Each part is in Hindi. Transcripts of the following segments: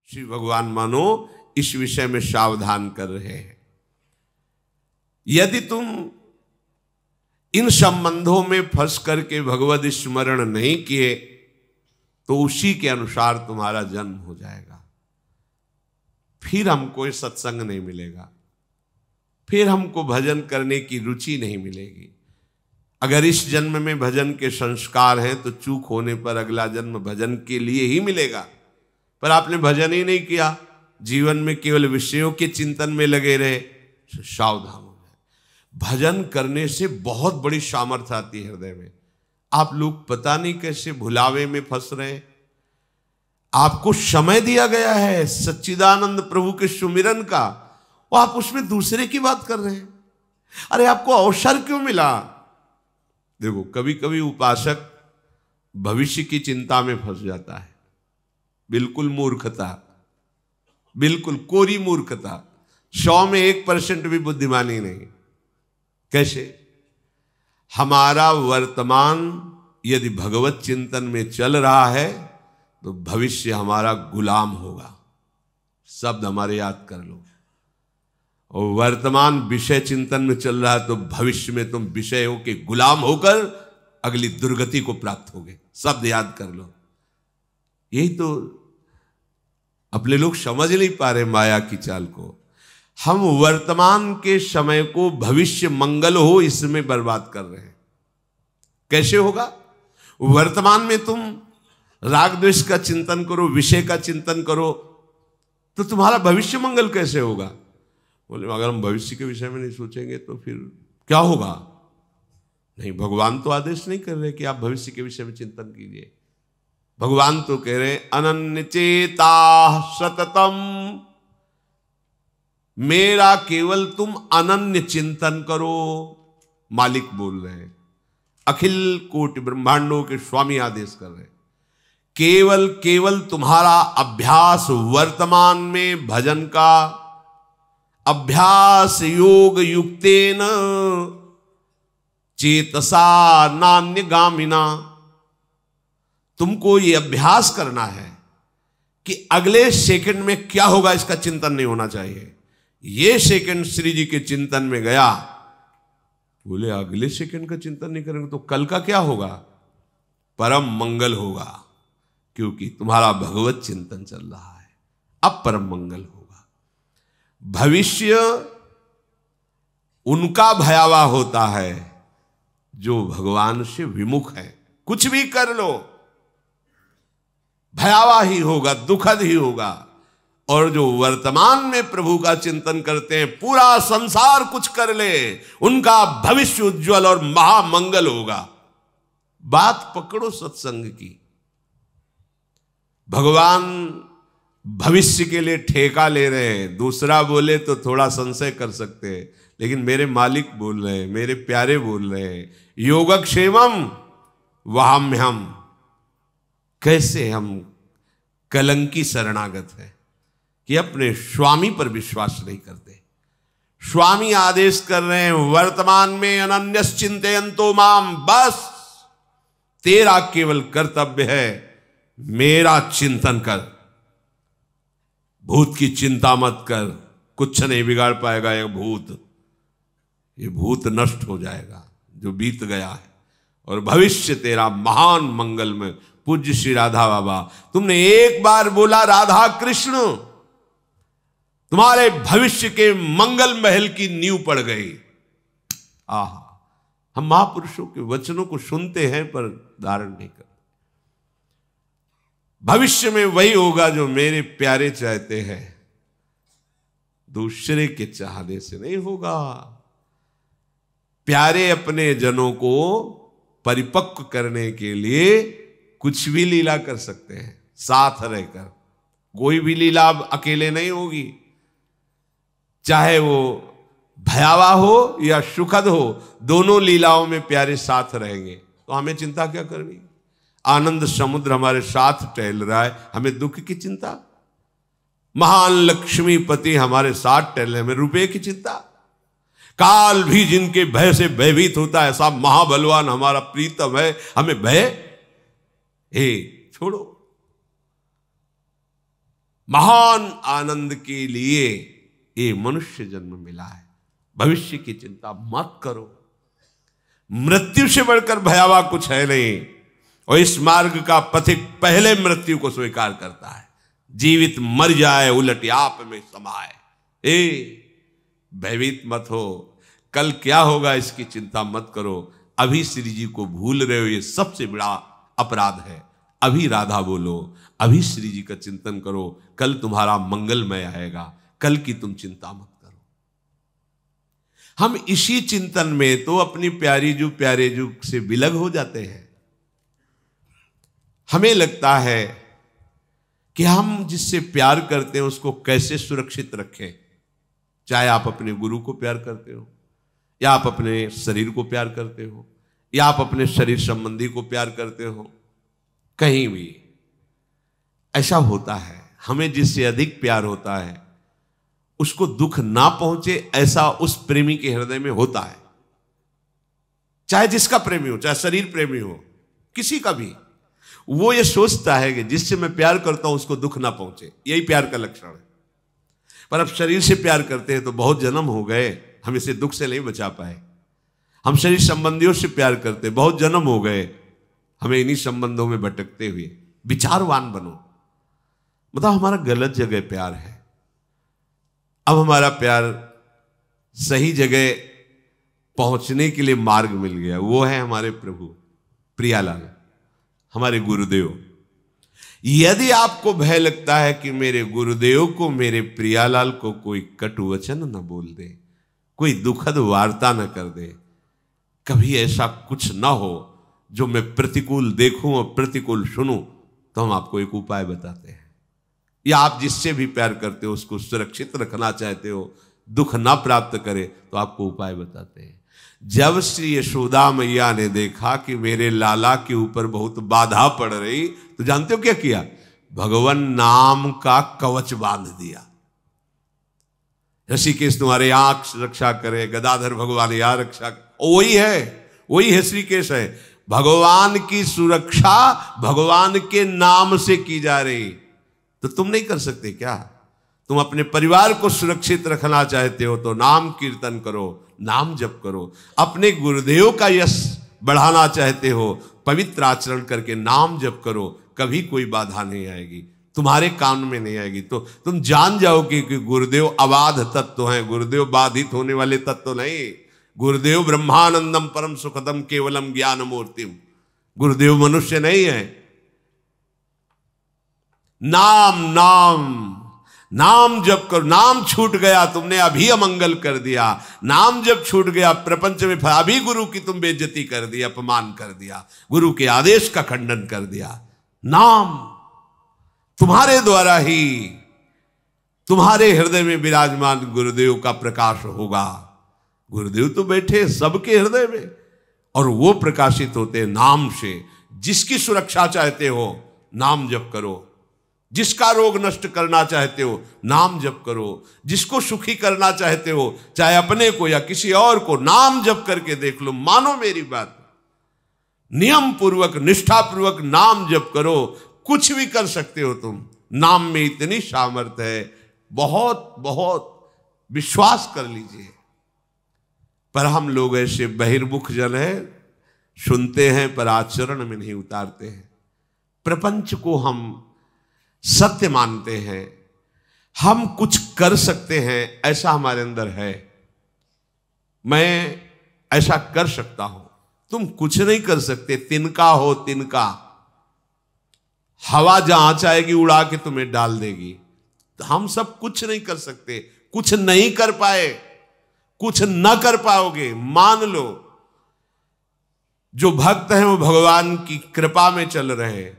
श्री भगवान मानो इस विषय में सावधान कर रहे हैं। यदि तुम इन संबंधों में फंस करके भगवद स्मरण नहीं किए तो उसी के अनुसार तुम्हारा जन्म हो जाएगा। फिर हमको सत्संग नहीं मिलेगा, फिर हमको भजन करने की रुचि नहीं मिलेगी। अगर इस जन्म में भजन के संस्कार हैं तो चूक होने पर अगला जन्म भजन के लिए ही मिलेगा। पर आपने भजन ही नहीं किया, जीवन में केवल विषयों के चिंतन में लगे रहे, सावधान हो जाए। भजन करने से बहुत बड़ी सामर्थ्य आती है हृदय में। आप लोग पता नहीं कैसे भुलावे में फंस रहे हैं। आपको समय दिया गया है सच्चिदानंद प्रभु के सुमिरन का, और आप उसमें दूसरे की बात कर रहे हैं। अरे आपको अवसर क्यों मिला? देखो, कभी कभी उपासक भविष्य की चिंता में फंस जाता है। बिल्कुल मूर्खता, बिल्कुल कोरी मूर्खता। 100 में 1% भी बुद्धिमानी नहीं। कैसे? हमारा वर्तमान यदि भगवत चिंतन में चल रहा है तो भविष्य हमारा गुलाम होगा। शब्द हमारे याद कर लो। और वर्तमान विषय चिंतन में चल रहा है तो भविष्य में तुम विषयों के गुलाम होकर अगली दुर्गति को प्राप्त होगे। शब्द याद कर लो। यही तो अपने लोग समझ नहीं पा रहे माया की चाल को। हम वर्तमान के समय को भविष्य मंगल हो इसमें बर्बाद कर रहे हैं। कैसे होगा? वर्तमान में तुम राग द्वेष का चिंतन करो, विषय का चिंतन करो, तो तुम्हारा भविष्य मंगल कैसे होगा? बोले अगर हम भविष्य के विषय में नहीं सोचेंगे तो फिर क्या होगा? नहीं, भगवान तो आदेश नहीं कर रहे कि आप भविष्य के विषय में चिंतन कीजिए। भगवान तो कह रहे अनन्य चेता सततम, मेरा केवल तुम अनन्य चिंतन करो। मालिक बोल रहे हैं, अखिल कोटि ब्रह्मांडों के स्वामी आदेश कर रहे हैं। केवल केवल तुम्हारा अभ्यास वर्तमान में भजन का अभ्यास योग युक्तेन चेतसा नान्य गामिना। तुमको ये अभ्यास करना है कि अगले सेकंड में क्या होगा इसका चिंतन नहीं होना चाहिए। ये सेकंड श्री जी के चिंतन में गया, बोले अगले सेकंड का चिंतन नहीं करेंगे तो कल का क्या होगा? परम मंगल होगा, क्योंकि तुम्हारा भगवत चिंतन चल रहा है। अब परम मंगल होगा। भविष्य उनका भयावह होता है जो भगवान से विमुख है। कुछ भी कर लो भयावह ही होगा, दुखद ही होगा। और जो वर्तमान में प्रभु का चिंतन करते हैं, पूरा संसार कुछ कर ले, उनका भविष्य उज्जवल और महामंगल होगा। बात पकड़ो सत्संग की। भगवान भविष्य के लिए ठेका ले रहे हैं। दूसरा बोले तो थोड़ा संशय कर सकते हैं, लेकिन मेरे मालिक बोल रहे हैं, मेरे प्यारे बोल रहे हैं, योगक्षेमम वहाम्यहम। कैसे हम कलंकी शरणागत है कि अपने स्वामी पर विश्वास नहीं करते। स्वामी आदेश कर रहे हैं वर्तमान में अनन्यस चिंतयन्तो माम, बस तेरा केवल कर्तव्य है मेरा चिंतन कर। भूत की चिंता मत कर, कुछ नहीं बिगाड़ पाएगा ये भूत। ये भूत नष्ट हो जाएगा जो बीत गया है, और भविष्य तेरा महान मंगल में। पूज्य श्री राधा बाबा, तुमने एक बार बोला राधा कृष्ण, तुम्हारे भविष्य के मंगल महल की नींव पड़ गई। आहा, हम महापुरुषों के वचनों को सुनते हैं पर धारण नहीं करते। भविष्य में वही होगा जो मेरे प्यारे चाहते हैं, दूसरे के चाहने से नहीं होगा। प्यारे अपने जनों को परिपक्व करने के लिए कुछ भी लीला कर सकते हैं साथ रहकर। कोई भी लीला अकेले नहीं होगी, चाहे वो भयावह हो या सुखद हो, दोनों लीलाओं में प्यारे साथ रहेंगे। तो हमें चिंता क्या करनी? आनंद समुद्र हमारे साथ टहल रहा है, हमें दुख की चिंता? महान लक्ष्मीपति हमारे साथ टहल रहे, हमें रुपए की चिंता? काल भी जिनके भय से भयभीत होता है, ऐसा महाबलवान हमारा प्रीतम है, हमें भय? छोड़ो। महान आनंद के लिए ये मनुष्य जन्म मिला है। भविष्य की चिंता मत करो। मृत्यु से बढ़कर भयावह कुछ है नहीं, और इस मार्ग का पथिक पहले मृत्यु को स्वीकार करता है। जीवित मर जाए उलट आप में समाए। भयभीत मत हो, कल क्या होगा इसकी चिंता मत करो। अभी श्री जी को भूल रहे हो, ये सबसे बड़ा अपराध है। अभी राधा बोलो, अभी श्री जी का चिंतन करो, कल तुम्हारा मंगलमय आएगा। कल की तुम चिंता मत करो। हम इसी चिंतन में तो अपनी प्यारी जू प्यारे जू से विलग हो जाते हैं। हमें लगता है कि हम जिससे प्यार करते हैं उसको कैसे सुरक्षित रखें। चाहे आप अपने गुरु को प्यार करते हो, या आप अपने शरीर को प्यार करते हो, या आप अपने शरीर संबंधी को प्यार करते हो, कहीं भी ऐसा होता है। हमें जिससे अधिक प्यार होता है उसको दुख ना पहुंचे, ऐसा उस प्रेमी के हृदय में होता है। चाहे जिसका प्रेमी हो, चाहे शरीर प्रेमी हो, किसी का भी, वो ये सोचता है कि जिससे मैं प्यार करता हूं उसको दुख ना पहुंचे। यही प्यार का लक्षण है। पर अब शरीर से प्यार करते हैं तो बहुत जन्म हो गए, हम इसे दुख से नहीं बचा पाए। हम शरीर संबंधियों से प्यार करते, बहुत जन्म हो गए, हमें इन्हीं संबंधों में भटकते हुए। विचारवान बनो, मतलब हमारा गलत जगह प्यार है। अब हमारा प्यार सही जगह पहुंचने के लिए मार्ग मिल गया। वो है हमारे प्रभु प्रियालाल, हमारे गुरुदेव। यदि आपको भय लगता है कि मेरे गुरुदेव को, मेरे प्रियालाल को कोई कटु वचन न बोल दे, कोई दुखद वार्ता न कर दे, कभी ऐसा कुछ ना हो जो मैं प्रतिकूल देखूं और प्रतिकूल सुनूं, तो हम आपको एक उपाय बताते हैं। या आप जिससे भी प्यार करते हो उसको सुरक्षित रखना चाहते हो, दुख ना प्राप्त करे, तो आपको उपाय बताते हैं। जब श्री यशोदा मैया ने देखा कि मेरे लाला के ऊपर बहुत बाधा पड़ रही, तो जानते हो क्या किया? भगवान नाम का कवच बांध दिया। ऋषिकेश तुम्हारे आंख रक्षा करे, गदाधर भगवान यहाँ रक्षा, वही है श्रीकेश है। भगवान की सुरक्षा भगवान के नाम से की जा रही, तो तुम नहीं कर सकते क्या? तुम अपने परिवार को सुरक्षित रखना चाहते हो तो नाम कीर्तन करो, नाम जप करो। अपने गुरुदेव का यश बढ़ाना चाहते हो, पवित्र आचरण करके नाम जप करो, कभी कोई बाधा नहीं आएगी, तुम्हारे कान में नहीं आएगी। तो तुम जान जाओगे कि गुरुदेव अबाध तत्व हैं, गुरुदेव बाधित होने वाले तत्व नहीं। गुरुदेव ब्रह्मानंदम परम सुखदम केवलम ज्ञान मूर्तिम, गुरुदेव मनुष्य नहीं है। नाम नाम नाम जप करो। नाम छूट गया तुमने अभी अमंगल कर दिया। नाम जब छूट गया प्रपंच में अभी गुरु की तुम बेइज्जती कर दी, अपमान कर दिया, गुरु के आदेश का खंडन कर दिया। नाम तुम्हारे द्वारा ही तुम्हारे हृदय में विराजमान गुरुदेव का प्रकाश होगा। गुरुदेव तो बैठे सबके हृदय में, और वो प्रकाशित होते नाम से। जिसकी सुरक्षा चाहते हो नाम जप करो, जिसका रोग नष्ट करना चाहते हो नाम जप करो, जिसको सुखी करना चाहते हो चाहे अपने को या किसी और को, नाम जप करके देख लो। मानो मेरी बात, नियम पूर्वक निष्ठा पूर्वक नाम जप करो, कुछ भी कर सकते हो तुम। नाम में इतनी सामर्थ्य है, बहुत बहुत विश्वास कर लीजिए। पर हम लोग ऐसे बहिर्मुख जन हैं, सुनते हैं पर आचरण में नहीं उतारते हैं। प्रपंच को हम सत्य मानते हैं, हम कुछ कर सकते हैं, ऐसा हमारे अंदर है। मैं ऐसा कर सकता हूं, तुम कुछ नहीं कर सकते। तिनका हो तिनका, हवा जहां चाहेगी उड़ा के तुम्हें डाल देगी। तो हम सब कुछ नहीं कर सकते, कुछ नहीं कर पाए, कुछ न कर पाओगे, मान लो। जो भक्त हैं वो भगवान की कृपा में चल रहे हैं,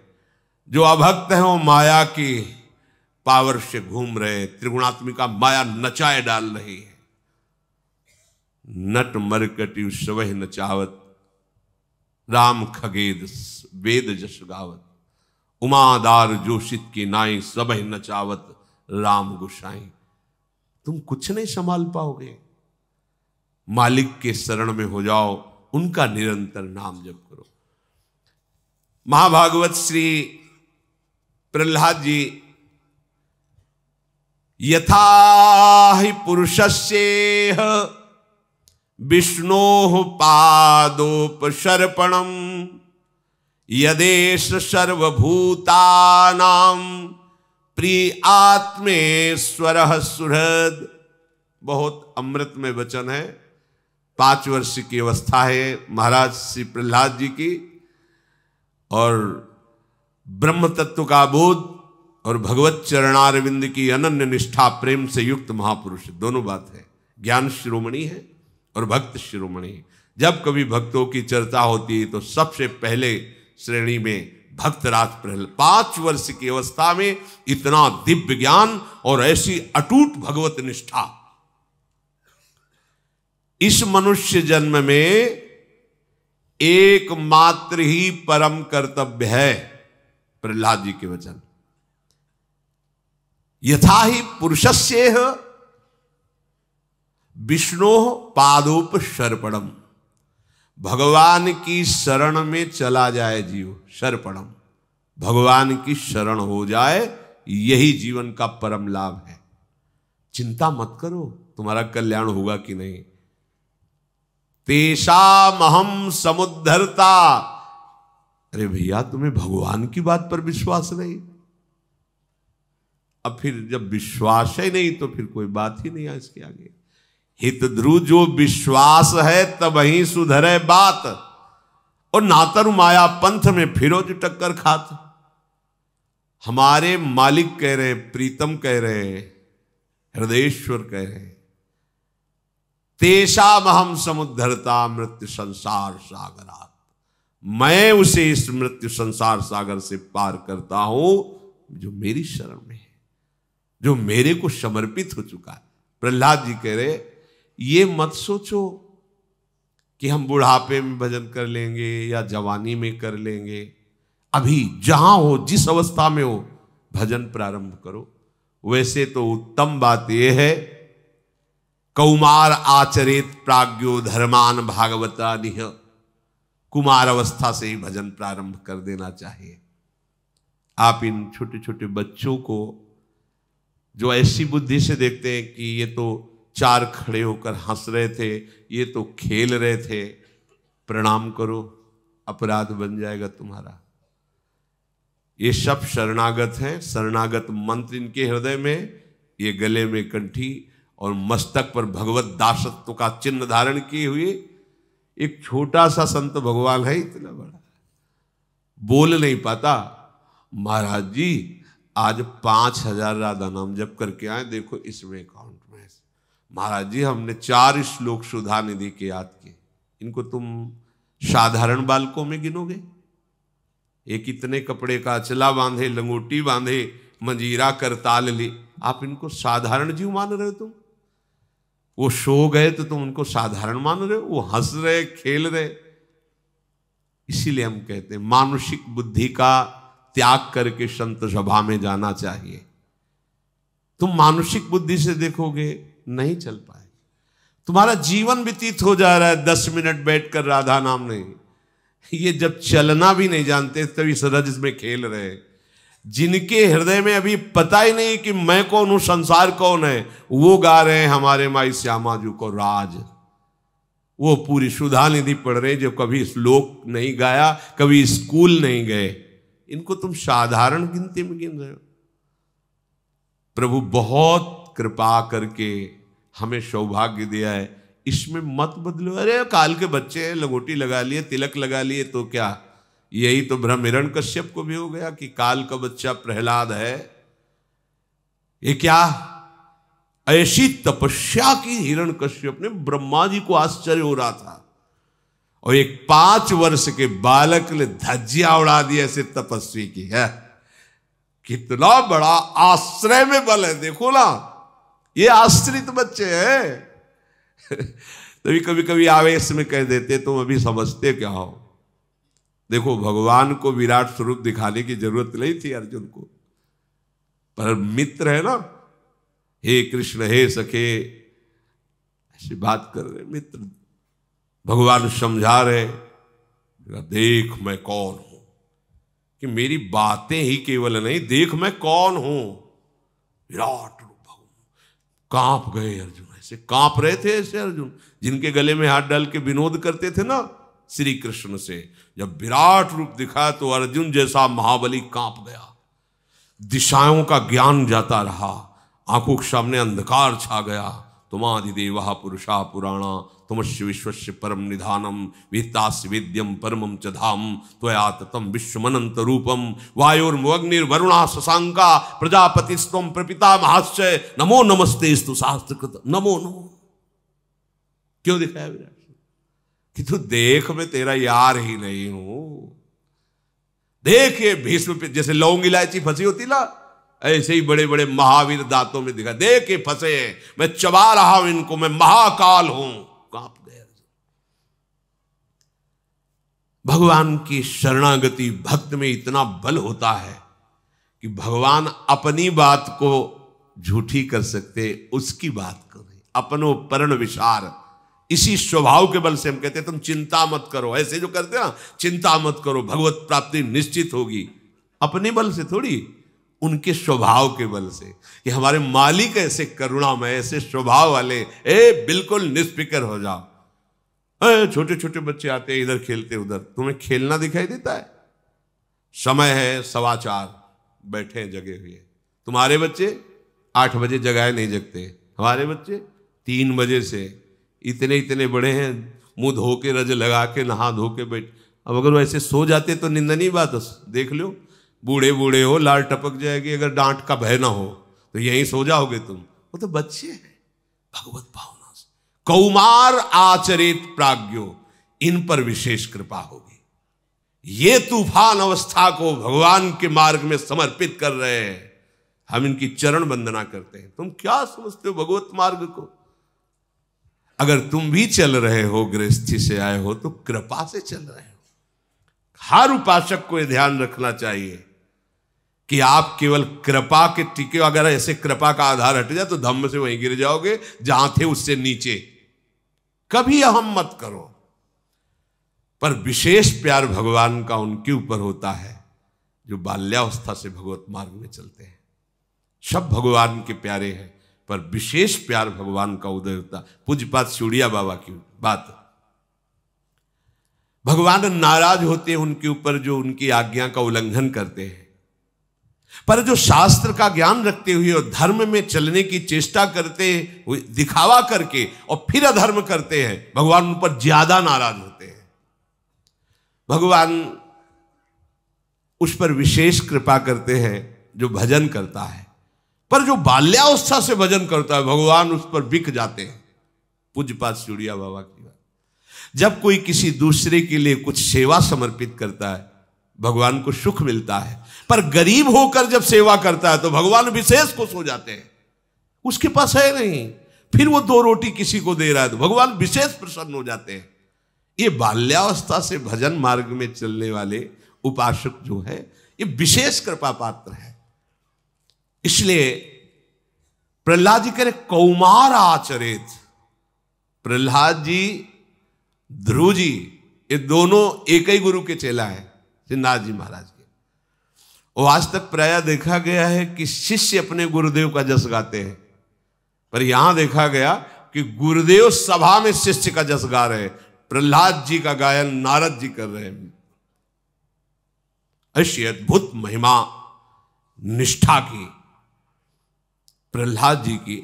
जो अभक्त हैं वो माया की पावर से घूम रहे। त्रिगुणात्मिका माया नचाए डाल रही है। नट मरकटी सबह नचावत, राम खगेद वेद जस गावत। उमादार जोशित की नाई सबह नचावत, राम गुसाई। तुम कुछ नहीं संभाल पाओगे। मालिक के शरण में हो जाओ, उनका निरंतर नाम जप करो। महाभागवत श्री प्रहलाद जी यथा हि पुरुषस्येह विष्णोः पादोपसर्पणम् यदेष सर्वभूतानां प्रिय आत्मेश्वरः सुहृद। बहुत अमृत में वचन है। 5 वर्ष की अवस्था है महाराज श्री प्रहलाद जी की, और ब्रह्म तत्व का बोध और भगवत चरणारविंद की अनन्य निष्ठा प्रेम से युक्त महापुरुष, दोनों बात है। ज्ञान शिरोमणि है और भक्त शिरोमणि है। जब कभी भक्तों की चर्चा होती है तो सबसे पहले श्रेणी में भक्तराज प्रहलाद। 5 वर्ष की अवस्था में इतना दिव्य ज्ञान और ऐसी अटूट भगवत निष्ठा। इस मनुष्य जन्म में एकमात्र ही परम कर्तव्य है, प्रहलाद जी के वचन, यथा ही पुरुषस्येह विष्णोः पादोपसर्पणम्। भगवान की शरण में चला जाए जीव, सर्पणम, भगवान की शरण हो जाए, यही जीवन का परम लाभ है। चिंता मत करो तुम्हारा कल्याण होगा कि नहीं। तेषामहं समुद्धरता। अरे भैया तुम्हें भगवान की बात पर विश्वास नहीं, अब फिर जब विश्वास ही नहीं तो फिर कोई बात ही नहीं है इसके आगे। हित ध्रुव जो विश्वास है तब ही सुधरे बात, और नातर माया पंथ में फिरो जो टक्कर खात। हमारे मालिक कह रहे, प्रीतम कह रहे, हृदयेश्वर कह रहे, तेषामहं समुद्धरता मृत्यु संसार सागरात। मैं उसे इस मृत्यु संसार सागर से पार करता हूं जो मेरी शरण में है, जो मेरे को समर्पित हो चुका है। प्रहलाद जी कह रहे, ये मत सोचो कि हम बुढ़ापे में भजन कर लेंगे या जवानी में कर लेंगे। अभी जहां हो, जिस अवस्था में हो, भजन प्रारंभ करो। वैसे तो उत्तम बात यह है, कौमार आचरित प्राज्ञो धर्मान भागवता निह। कुमार अवस्था से ही भजन प्रारंभ कर देना चाहिए। आप इन छोटे छोटे बच्चों को जो ऐसी बुद्धि से देखते हैं कि ये तो 4 खड़े होकर हंस रहे थे, ये तो खेल रहे थे, प्रणाम करो, अपराध बन जाएगा तुम्हारा। ये सब शरणागत हैं। शरणागत मंत्र इनके हृदय में, ये गले में कंठी और मस्तक पर भगवत दासत्व का चिन्ह धारण किए हुए एक छोटा सा संत भगवान है, इतना बड़ा, बोल नहीं पाता। महाराज जी आज 5000 राधा नाम जप करके आए, देखो इसमें अकाउंट में। महाराज जी हमने 4 श्लोक सुधा निधि के याद किए। इनको तुम साधारण बालकों में गिनोगे? एक इतने कपड़े का अचला बांधे, लंगोटी बांधे, मंजीरा करताल ले, आप इनको साधारण जीव मान रहे हो? तुम वो सो गए तो तुम उनको साधारण मान रहे हो? वो हंस रहे, खेल रहे। इसीलिए हम कहते हैं मानुषिक बुद्धि का त्याग करके संत सभा में जाना चाहिए। तुम मानुषिक बुद्धि से देखोगे नहीं चल पाए। तुम्हारा जीवन व्यतीत हो जा रहा है 10 मिनट बैठकर राधा नाम नहीं। ये जब चलना भी नहीं जानते तभी सरज में खेल रहे। जिनके हृदय में अभी पता ही नहीं कि मैं कौन हूं, संसार कौन है, वो गा रहे हैं हमारे माई श्यामा जी को राज। वो पूरी सुधा निधि पढ़ रहे जो कभी श्लोक नहीं गाया, कभी स्कूल नहीं गए। इनको तुम साधारण गिनती में गिन रहे हो। प्रभु बहुत कृपा करके हमें सौभाग्य दिया है, इसमें मत बदलो। अरे काल के बच्चे हैं, लंगोटी लगा लिए, तिलक लगा लिए तो क्या? यही तो भ्रम हिरण्यकश्यप को भी हो गया कि काल का बच्चा प्रहलाद है। ये क्या ऐसी तपस्या की हिरण्यकश्यप ने, ब्रह्मा जी को आश्चर्य हो रहा था, और एक 5 वर्ष के बालक ने धज्जियां उड़ा दी ऐसे तपस्वी की है। कितना बड़ा आश्रय में बल है, देखो ना, ये आश्रित बच्चे हैं। तभी कभी कभी आवेश में कह देते तुम अभी समझते क्या हो। देखो भगवान को विराट स्वरूप दिखाने की जरूरत नहीं थी अर्जुन को, पर मित्र है ना, हे कृष्ण हे सखे, ऐसी बात कर रहे मित्र। भगवान समझा रहे, देख मैं कौन हूं, कि मेरी बातें ही केवल नहीं, देख मैं कौन हूं। विराट रूप कांप गए अर्जुन, ऐसे कांप रहे थे ऐसे अर्जुन, जिनके गले में हाथ डाल के विनोद करते थे ना श्री कृष्ण से। जब विराट रूप दिखा तो अर्जुन जैसा महाबली कांप गया, दिशाओं का ज्ञान जाता रहा, आंखों के सामने अंधकार छा गया। तुमादिदेवा पुरुषा पुराणा तुमस्य विश्वस्य परम निधानम वेत्तास्य वेद्यम परमं च धाम त्वया ततं विश्वमनंत रूपम वायुर्वग्निर्वरुणा शशांका प्रजापतिस्त्वं प्रपितामहश्च नमो नमस्तेस्तु शास्त्रकृत नमो नमो। क्यों दिखाया विराट कि तू देख मैं तेरा यार ही नहीं हूं। देख ये भीष्म पे जैसे लौंग इलायची फंसी होती ना, ऐसे ही बड़े बड़े महावीर दांतों में दिखा, देख ये फंसे हैं, मैं चबा रहा हूं इनको, मैं महाकाल हूं। कांप गए। भगवान की शरणागति भक्त में इतना बल होता है कि भगवान अपनी बात को झूठी कर सकते, उसकी बात करें। अपनो परण विचार, इसी स्वभाव के बल से हम कहते हैं तुम चिंता मत करो। ऐसे जो करते हैं ना, चिंता मत करो भगवत प्राप्ति निश्चित होगी, अपने बल से थोड़ी, उनके स्वभाव के बल से। कि हमारे मालिक ऐसे करुणामय, ऐसे स्वभाव वाले, बिल्कुल निष्फिक्र हो जाओ। छोटे छोटे बच्चे आते हैं इधर खेलते उधर, तुम्हें खेलना दिखाई देता है? समय है 4:15, बैठे हैं जगे हुए। तुम्हारे बच्चे 8 बजे जगाए नहीं जगते, हमारे बच्चे 3 बजे से इतने इतने बड़े हैं, मुंह धो के रज लगा के नहा धो के बैठ। अब अगर वो ऐसे सो जाते तो निंदनीय बात देख लो, बूढ़े बूढ़े हो, लाल टपक जाएगी, अगर डांट का भय ना हो तो यहीं सो जाओगे तुम। वो तो बच्चे हैं भगवत भावना से। कौमार आचरित प्राज्ञो, इन पर विशेष कृपा होगी। ये तूफान अवस्था को भगवान के मार्ग में समर्पित कर रहे हैं, हम इनकी चरण वंदना करते हैं। तुम क्या समझते हो भगवत मार्ग को? अगर तुम भी चल रहे हो, गृहस्थी से आए हो, तो कृपा से चल रहे हो। हर उपासक को यह ध्यान रखना चाहिए कि आप केवल कृपा के टिके, अगर ऐसे कृपा का आधार हट जाए तो धम्म से वहीं गिर जाओगे जहां थे उससे नीचे। कभी अहम मत करो। पर विशेष प्यार भगवान का उनके ऊपर होता है जो बाल्यावस्था से भगवत मार्ग में चलते हैं। सब भगवान के प्यारे हैं, पर विशेष प्यार भगवान का उदय होता। पूज्यपाद चूड़िया बाबा की बात, भगवान नाराज होते हैं उनके ऊपर जो उनकी आज्ञा का उल्लंघन करते हैं, पर जो शास्त्र का ज्ञान रखते हुए और धर्म में चलने की चेष्टा करते हुए, दिखावा करके और फिर अधर्म करते हैं, भगवान उन पर ज्यादा नाराज होते हैं। भगवान उस पर विशेष कृपा करते हैं जो भजन करता है, पर जो बाल्यावस्था से भजन करता है भगवान उस पर बिक जाते हैं। पूज्यपाद चूड़िया बाबा की बात। जब कोई किसी दूसरे के लिए कुछ सेवा समर्पित करता है भगवान को सुख मिलता है, पर गरीब होकर जब सेवा करता है तो भगवान विशेष खुश हो जाते हैं। उसके पास है नहीं, फिर वो 2 रोटी किसी को दे रहा है तो भगवान विशेष प्रसन्न हो जाते हैं। ये बाल्यावस्था से भजन मार्ग में चलने वाले उपासक जो है ये विशेष कृपा पात्र है। इसलिए प्रहलाद जी कह रहे कौमार आचरित। प्रहलाद जी, ध्रुव जी, ये दोनों एक ही गुरु के चेला है, श्रीनाथ जी महाराज के। और आज तक प्रायः देखा गया है कि शिष्य अपने गुरुदेव का जस गाते हैं, पर यहां देखा गया कि गुरुदेव सभा में शिष्य का जस गा रहे हैं। प्रहलाद जी का गायन नारद जी कर रहे हैं। ऐसी अद्भुत महिमा निष्ठा की प्रहलाद जी की,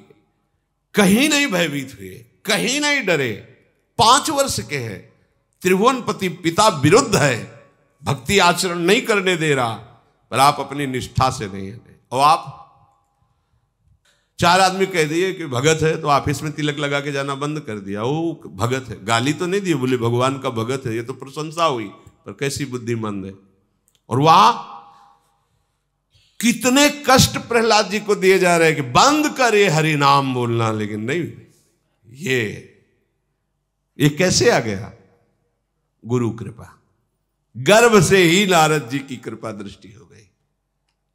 कहीं नहीं भयभीत हुए, कहीं नहीं डरे। 5 वर्ष के हैं, त्रिभुवनपति पिता विरुद्ध है, भक्ति आचरण नहीं करने दे रहा, पर आप अपनी निष्ठा से नहीं है। और आप 4 आदमी कह दिए कि भगत है तो ऑफिस में तिलक लगा के जाना बंद कर दिया। वो भगत है, गाली तो नहीं दी, बोले भगवान का भगत है, ये तो प्रशंसा हुई, पर कैसी बुद्धिमंद है। और वहां कितने कष्ट प्रहलाद जी को दिए जा रहे हैं कि बंद करे हरि नाम बोलना, लेकिन नहीं। ये कैसे आ गया? गुरु कृपा। गर्भ से ही नारद जी की कृपा दृष्टि हो गई,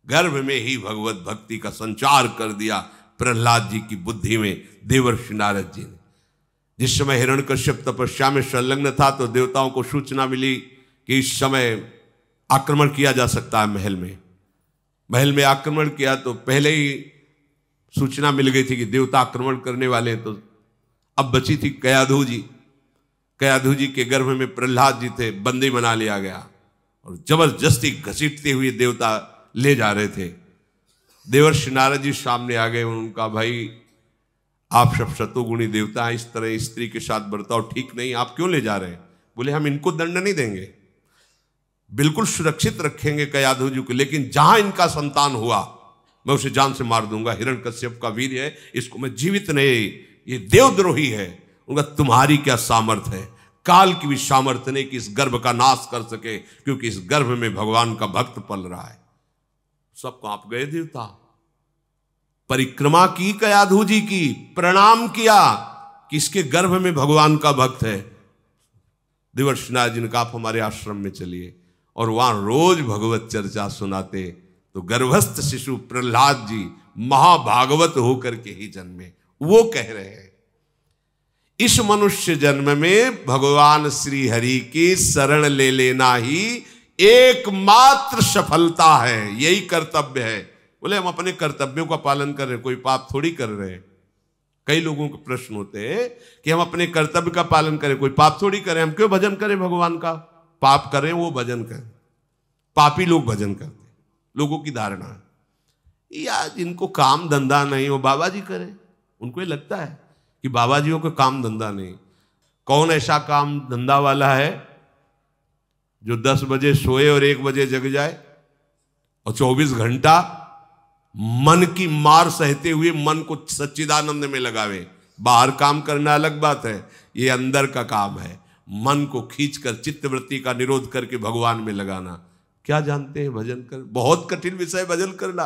गर्भ में ही भगवत भक्ति का संचार कर दिया प्रहलाद जी की बुद्धि में देवर्षि नारद जी ने। जिस समय हिरण्यकश्यप तपस्या में संलग्न था तो देवताओं को सूचना मिली कि इस समय आक्रमण किया जा सकता है। महल में आक्रमण किया तो पहले ही सूचना मिल गई थी कि देवता आक्रमण करने वाले हैं। तो अब बची थी कयाधु जी। कयाधु जी के गर्भ में प्रहलाद जी थे, बंदी बना लिया गया और जबरदस्ती घसीटते हुए देवता ले जा रहे थे। देवर्षि नारद जी सामने आ गए। उनका भाई आप सब शतुगुणी देवता हैं, इस तरह स्त्री के साथ बर्ताव ठीक नहीं, आप क्यों ले जा रहे हैं? बोले हम इनको दंड नहीं देंगे, बिल्कुल सुरक्षित रखेंगे कयाधु जी को, लेकिन जहां इनका संतान हुआ मैं उसे जान से मार दूंगा। हिरण्यकश्यप का वीर है, इसको मैं जीवित नहीं, ये देवद्रोही है। उनका तुम्हारी क्या सामर्थ्य है? काल की भी सामर्थ्य नहीं कि इस गर्भ का नाश कर सके, क्योंकि इस गर्भ में भगवान का भक्त पल रहा है। सब कांप गए देवता। परिक्रमा की कयाधु जी की, प्रणाम किया कि इसके गर्भ में भगवान का भक्त है। देवर्षि नारद जी ने कहा आप हमारे आश्रम में चलिए, और वहां रोज भगवत चर्चा सुनाते। तो गर्भस्थ शिशु प्रहलाद जी महाभागवत होकर के ही जन्मे। वो कह रहे हैं इस मनुष्य जन्म में भगवान श्री हरि की शरण ले लेना ही एकमात्र सफलता है, यही कर्तव्य है। बोले हम अपने कर्तव्यों का पालन कर रहे हैं, कोई पाप थोड़ी कर रहे हैं। कई लोगों के प्रश्न होते हैं कि हम अपने कर्तव्य का पालन करें, कोई पाप थोड़ी करें, हम क्यों भजन करें भगवान का? पाप करें वो भजन करें, पापी लोग भजन करते। लोगों की धारणा है या जिनको काम धंधा नहीं वो बाबा जी करें। उनको ये लगता है कि बाबा जियों को काम धंधा नहीं। कौन ऐसा काम धंधा वाला है जो 10 बजे सोए और 1 बजे जग जाए और 24 घंटा मन की मार सहते हुए मन को सच्चिदानंद में लगावे? बाहर काम करना अलग बात है, ये अंदर का काम है। मन को खींचकर चित्तवृत्ति का निरोध करके भगवान में लगाना। क्या जानते हैं भजन कर? बहुत कठिन विषय भजन करना।